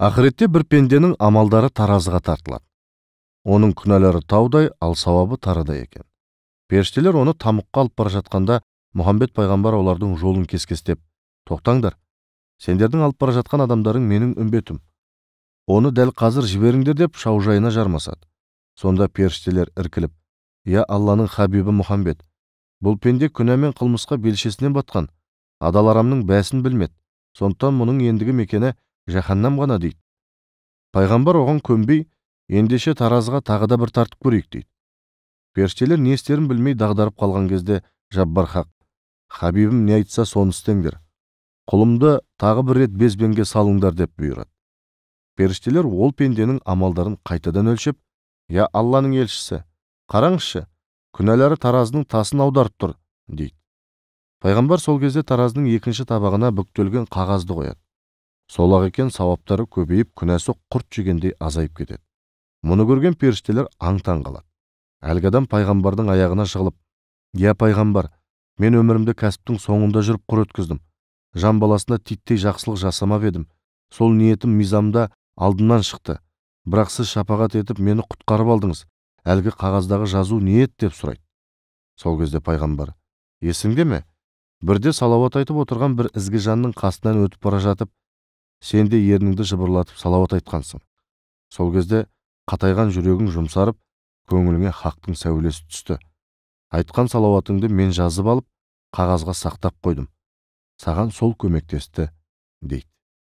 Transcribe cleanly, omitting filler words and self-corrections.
Ақыретте бір пенденің амалдары таразыға тартылады. Оның күнәлары таудай, ал сауабы тарыдай екен. Періштелер оны тамұққа алып бара жатқанда, Мұхаммед пайғамбар олардың жолын кескестеп: "Тоқтаңдар, сендердің алып бара жатқан адамдарың менің үмбетім. Оны дәл қазір жіберіңдер" деп шаужайына жармасады. Сонда періштелер іркіліп: "Я Алланың хабибі Мұхаммед, бұл пенде күнә мен қылмысқа белшесінен батқан, адал арамның бәсін білмеді, сондықтан мұның ендігі мекені жаһаннам ғана" дейді. Пайғамбар оған көнбей: "Ендеше таразыға тағы да бір тартып көрейік" дейді. Періштелер не істерін білмей дағдарып қалған кезде Жаббар хақ: "Хабибім не айтса соны істеңдер. Құлымды тағы бір рет безбенге салыңдар" деп бұйырады. Періштелер ол пенденің амалдарын қайтадан өлшеп: "Я Алланың елшісі, қараңызшы, күнәлары таразының тасын аударып тұр" дейді. Пайғамбар сол кезде таразының екінші табағына бүктелген қағазды қояды. Сол-ақ екен, сауаптары көбейіп, күнәсі құрт жегендей азайып кетеді. Мұны көрген періштелер аң-таң қалады. Әлгі адам пайғамбардың аяғына жығылып: "Я пайғамбар, мен өмірімді кәсіптің соңында жүріп құр өткіздім. Жан баласына титтей жақсылық жасамап едім. Сол ниетім мизамда алдымнан шықты. Бірақ сіз шапағат етіп мені құтқарып алдыңыз. Әлгі қағаздағы жазу не еді?" деп сұрайды. Сол кезде пайғамбар: "Есіңде ме? Бірде салауат айтып отырған бір ізгі жанның қасынан өтіп бара жатып, сен де ерніңді жыбырлатып салауат айтқансың. Сол кезде қатайған жүрегің жұмсарып, көңіліңе хақтың сәулесі түсті. Айтқан салауатыңды мен жазып алып, қағазға сақтап қойдым. Саған сол көмектесті" дейді.